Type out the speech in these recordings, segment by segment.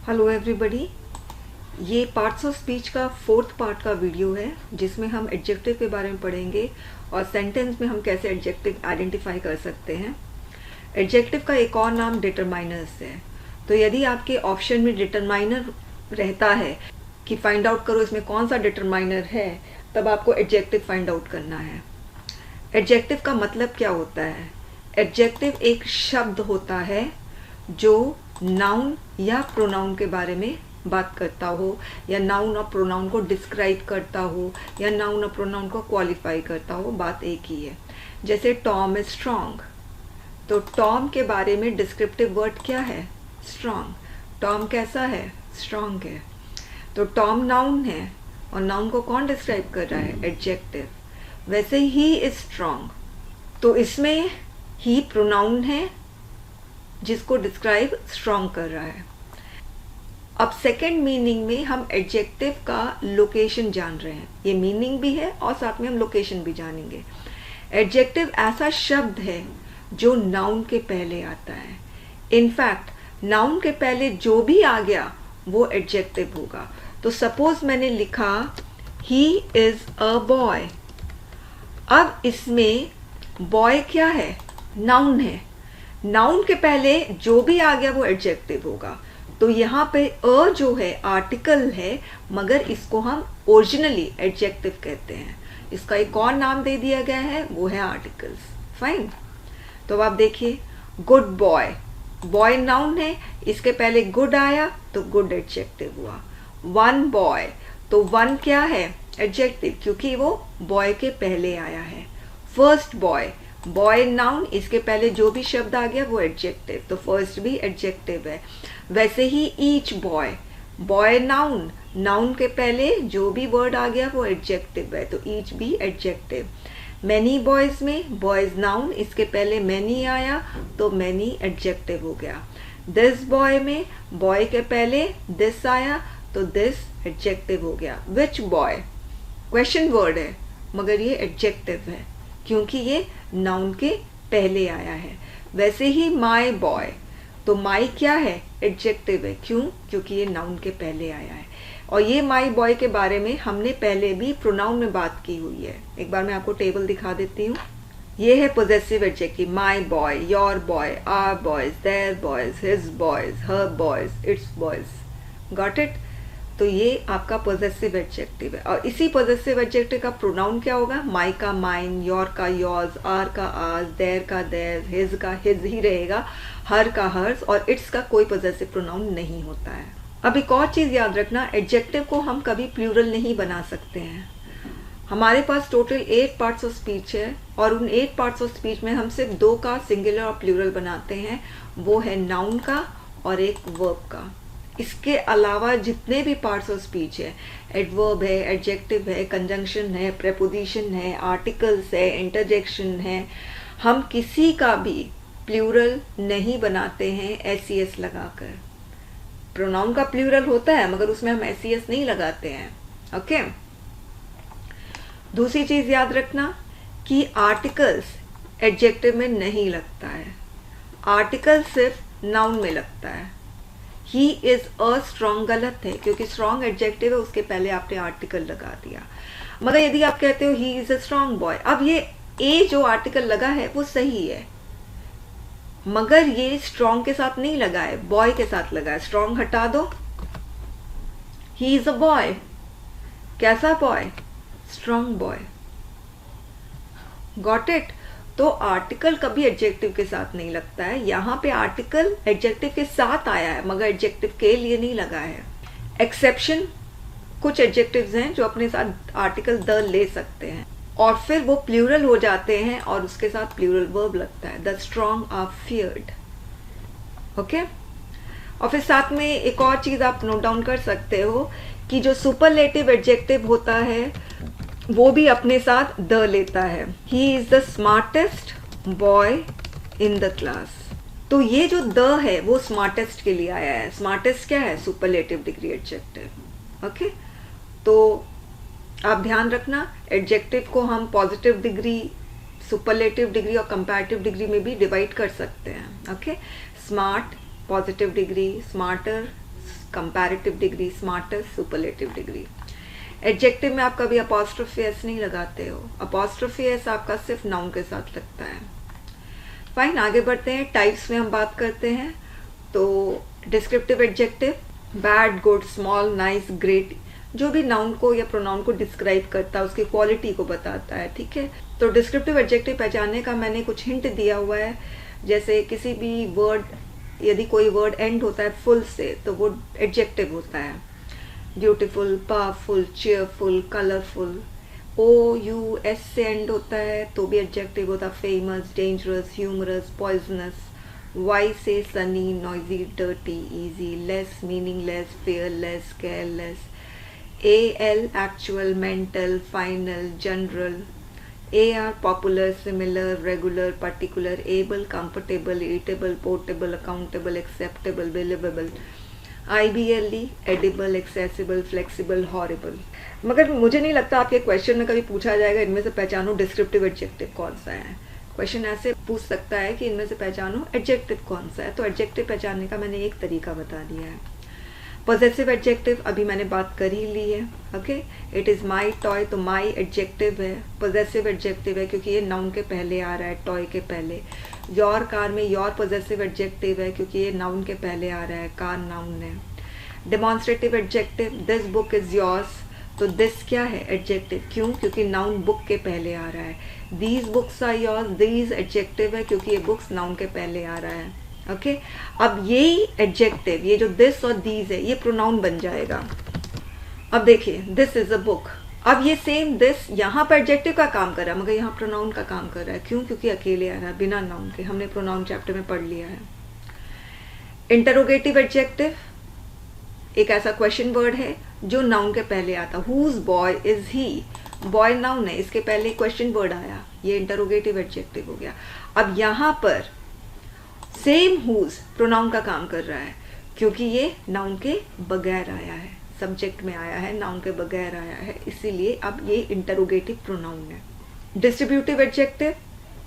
Hello everybody, ये parts of speech का 4th part का वीडियो है जिसमें हम एडजेक्टिव के बारे में पढ़ेंगे और सेंटेंस में हम कैसे एडजेक्टिव आइडेंटिफाई कर सकते हैं। एडजेक्टिव का एक और नाम डिटरमाइनर्स है। तो यदि आपके ऑप्शन में डिटरमाइनर रहता है कि फाइंड आउट करो इसमें कौन सा डिटरमाइनर है, तब आपको एडजेक्टिव फाइंड आउट करना है। एडजेक्टिव का मतलब क्या होता है? एडजेक्टिव एक शब्द होता है जो नाउन या प्रोनाउन के बारे में बात करता हो, या नाउन और प्रोनाउन को डिस्क्राइब करता हो, या नाउन और प्रोनाउन को क्वालिफाई करता हो। बात एक ही है। जैसे टॉम इज स्ट्रॉन्ग, तो टॉम के बारे में डिस्क्रिप्टिव वर्ड क्या है? स्ट्रॉन्ग। टॉम कैसा है? स्ट्रॉन्ग है। तो टॉम नाउन है और नाउन को कौन डिस्क्राइब कर रहा है? एडजेक्टिव। वैसे ही इज स्ट्रॉन्ग, तो इसमें ही प्रोनाउन है जिसको डिस्क्राइब स्ट्रॉन्ग कर रहा है। अब सेकंड मीनिंग में हम एडजेक्टिव का लोकेशन जान रहे हैं। ये मीनिंग भी है और साथ में हम लोकेशन भी जानेंगे। एडजेक्टिव ऐसा शब्द है जो नाउन के पहले आता है। इनफैक्ट नाउन के पहले जो भी आ गया वो एडजेक्टिव होगा। तो सपोज मैंने लिखा ही इज अ बॉय। अब इसमें बॉय क्या है? नाउन है। नाउन के पहले जो भी आ गया वो एडजेक्टिव होगा। तो यहाँ पे अ जो है आर्टिकल है, मगर इसको हम ओरिजिनली एडजेक्टिव कहते हैं। इसका एक और नाम दे दिया गया है, वो है आर्टिकल्स। फाइन। तो अब आप देखिए, गुड बॉय, बॉय नाउन है, इसके पहले गुड आया तो गुड एडजेक्टिव हुआ। वन बॉय, तो वन क्या है? एडजेक्टिव, क्योंकि वो बॉय के पहले आया है। फर्स्ट बॉय, बॉय नाउन, इसके पहले जो भी शब्द आ गया वो एडजेक्टिव, तो फर्स्ट भी एडजेक्टिव है। वैसे ही each boy, boy noun, noun के पहले जो भी वर्ड आ गया वो एडजेक्टिव है, तो ईच भी एडजेक्टिव। मैनी बॉयज में बॉयज नाउन, इसके पहले मैनी आया तो मैनी एडजेक्टिव हो गया। दिस बॉय में बॉय के पहले दिस आया तो दिस एडजेक्टिव हो गया। विच बॉय, क्वेश्चन वर्ड है मगर ये एडजेक्टिव है क्योंकि ये नाउन के पहले आया है। वैसे ही माई बॉय, तो माई क्या है? एडजेक्टिव है। क्यों? क्योंकि ये नाउन के पहले आया है। और ये माई बॉय के बारे में हमने पहले भी प्रोनाउन में बात की हुई है। एक बार मैं आपको टेबल दिखा देती हूँ। ये है possessive adjective, my boy, your boy, our boys, their boys, his boys, her boys, its boys. Got it? तो ये आपका पॉजेसिव एडजेक्टिव है। और इसी पॉजेसिव एडजेक्टिव का प्रोनाउन क्या होगा? माई का माइन, योर का योर्स, आर का आर्स, देयर का देयर, हिज का हिज ही रहेगा, हर का हर्स, और इट्स का कोई पॉजेसिव प्रोनाउन नहीं होता है। अब एक और चीज याद रखना, एडजेक्टिव को हम कभी प्लूरल नहीं बना सकते हैं। हमारे पास टोटल 8 पार्ट्स ऑफ स्पीच है और उन 8 पार्ट्स ऑफ स्पीच में हम सिर्फ 2 का सिंगुलर और प्लूरल बनाते हैं, वो है नाउन का और एक वर्ब का। इसके अलावा जितने भी पार्ट्स ऑफ स्पीच है, एडवर्ब है, एडजेक्टिव है, कंजंक्शन है, प्रेपोजिशन है, आर्टिकल्स है, इंटरजेक्शन है, हम किसी का भी प्लूरल नहीं बनाते हैं एस लगाकर। प्रोनाउन का प्लूरल होता है मगर उसमें हम एस नहीं लगाते हैं। ओके। दूसरी चीज याद रखना कि आर्टिकल्स एडजेक्टिव में नहीं लगता है। आर्टिकल सिर्फ नाउन में लगता है। ही इज अ स्ट्रॉन्ग गलत है क्योंकि स्ट्रॉन्ग एडजेक्टिव है, उसके पहले आपने आर्टिकल लगा दिया। मगर यदि आप कहते हो he is a strong boy, अब ये ए जो आर्टिकल लगा है वो सही है, मगर ये स्ट्रॉन्ग के साथ नहीं लगा है, बॉय के साथ लगा है। स्ट्रॉन्ग हटा दो, ही इज अ बॉय। कैसा boy? Strong boy. Got it? तो आर्टिकल कभी एडजेक्टिव के साथ नहीं लगता है। यहाँ पे आर्टिकल एडजेक्टिव के साथ आया है मगर एडजेक्टिव के लिए नहीं लगा है। एक्सेप्शन, कुछ एडजेक्टिव्स हैं जो अपने साथ आर्टिकल द ले सकते हैं और फिर वो प्लूरल हो जाते हैं और उसके साथ प्लूरल वर्ब लगता है। The strong are feared. Okay. और फिर साथ में एक और चीज आप नोट डाउन कर सकते हो कि जो सुपरलेटिव एडजेक्टिव होता है वो भी अपने साथ द लेता है। He is the smartest boy in the class. तो ये जो द है वो स्मार्टेस्ट के लिए आया है। स्मार्टेस्ट क्या है? Superlative degree adjective. ओके। तो आप ध्यान रखना, एडजेक्टिव को हम पॉजिटिव डिग्री, सुपरलेटिव डिग्री और कंपैरेटिव डिग्री में भी डिवाइड कर सकते हैं। Okay. Smart positive degree, smarter comparative degree, smartest, superlative degree. Adjective में आप कभी अपॉस्ट्रोफी एस नहीं लगाते हो, अपॉस्ट्रोफी एस आपका सिर्फ नाउन के साथ लगता है। फाइन, आगे बढ़ते हैं। टाइप्स में हम बात करते हैं। तो descriptive adjective, bad, good, small, nice, great, जो भी नाउन को या प्रोनाउन को डिस्क्राइब करता है, उसकी क्वालिटी को बताता है, ठीक है। तो डिस्क्रिप्टिव एडजेक्टिव पहचानने का मैंने कुछ हिंट दिया हुआ है। जैसे किसी भी वर्ड, यदि कोई वर्ड एंड होता है फुल से तो वो एडजेक्टिव होता है। Beautiful, powerful, cheerful, colourful. O U S से एंड होता है तो भी एडजेक्टिव होता है। Famous, dangerous, humorous, poisonous. Y से sunny, noisy, dirty, easy. Less, meaningless, fearless, careless. AL actual, mental, final, general. AR popular, similar, regular, particular, able, comfortable, eatable, portable, accountable, acceptable, believable. IBLE edible, accessible, flexible, horrible. मगर मुझे नहीं लगता आपके question में कभी पूछा जाएगा इनमें से पहचानो डिस्क्रिप्टिव एडजेक्टिव कौन सा है। क्वेश्चन ऐसे पूछ सकता है कि इनमें से पहचानो एडजेक्टिव कौन सा है। तो एडजेक्टिव पहचानने का मैंने एक तरीका बता दिया है। पॉजेसिव एडजेक्टिव अभी मैंने बात कर ही ली है। Okay, it is my toy, तो माई एडजेक्टिव है, पॉजेसिव एडजेक्टिव है क्योंकि ये नाउन के पहले आ रहा है, टॉय के पहले। योर कार में योर पॉजेसिव एडजेक्टिव है क्योंकि ये नाउन के पहले आ रहा है, कार नाउन है। Demonstrative adjective, this book is yours, तो दिस क्या है, एडजेक्टिव, क्यों, क्योंकि नाउन बुक के पहले आ रहा है। These books are yours, these adjective है क्योंकि ये बुक्स नाउन के पहले आ रहा है। ओके, अब यही एडजेक्टिव, ये जो दिस और दीज है, ये प्रोनाउन बन जाएगा। अब देखिए, दिस इज अ बुक, अब ये सेम दिस यहाँ पर एडजेक्टिव का काम कर रहा है मगर यहाँ प्रोनाउन का काम कर रहा है। क्यों, क्योंकि अकेले आ रहा है, बिना नाउन के। हमने प्रोनाउन चैप्टर में पढ़ लिया है। इंटरोगेटिव एडजेक्टिव एक ऐसा क्वेश्चन वर्ड है जो नाउन के पहले आता। Whose boy is he, boy noun है, इसके पहले क्वेश्चन वर्ड आया, ये इंटरोगेटिव एडजेक्टिव हो गया। अब यहाँ पर सेम हुज प्रोनाउन का काम कर रहा है क्योंकि ये नाउन के बगैर आया है, सब्जेक्ट में आया है, नाउन के बगैर आया है, इसीलिए अब ये इंटरोगेटिव प्रोनाउन है। Distributive adjective,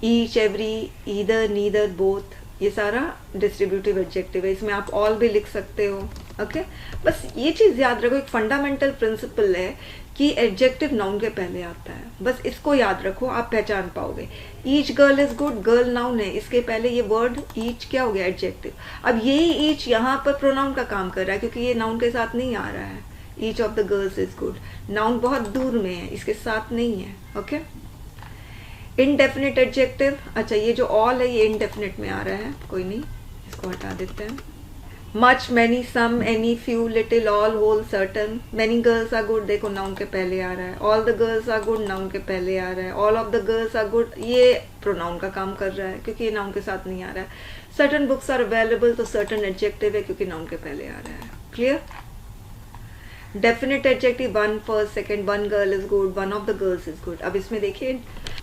each, every, either, neither, both, ये सारा डिस्ट्रीब्यूटिव एडजेक्टिव है। इसमें आप ऑल भी लिख सकते हो। ओके, बस ये चीज़ याद रखो, एक फंडामेंटल प्रिंसिपल है कि एडजेक्टिव नाउन के पहले आता है, बस इसको याद रखो, आप पहचान पाओगे। Each girl is good, girl noun है, इसके पहले ये वर्ड ईच क्या हो गया, एडजेक्टिव। अब यही ईच यहाँ पर प्रोनाउन का काम कर रहा है क्योंकि ये नाउन के साथ नहीं आ रहा है। Each of the girls is good, noun बहुत दूर में है, इसके साथ नहीं है। ओके, इनडेफिनिट एडजेक्टिव, अच्छा ये जो ऑल है ये इनडेफिनिट में आ रहा है, कोई नहीं, इसको हटा देते हैं। Much, many, some, any, few, little, all, whole, certain. Many girls are good, देखो नाउन के पहले आ रहा है। All the girls are good, noun के पहले आ रहा है। All of the girls are good, ये प्रोनाउन का काम कर रहा है क्योंकि ये नाउन के साथ नहीं आ रहा है। सर्टन बुक्स आर अवेलेबल, तो सर्टन एडजेक्टिव है क्योंकि नाउन के पहले आ रहा है। Clear? Definite adjective, one first second, one girl is good, one of the girls is good. अब इसमें देखिए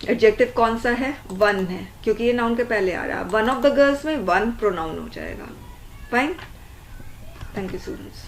एडजेक्टिव कौन सा है, वन है क्योंकि ये नाउन के पहले आ रहा है। वन ऑफ द गर्ल्स में वन प्रोनाउन हो जाएगा। Fine, thank you students.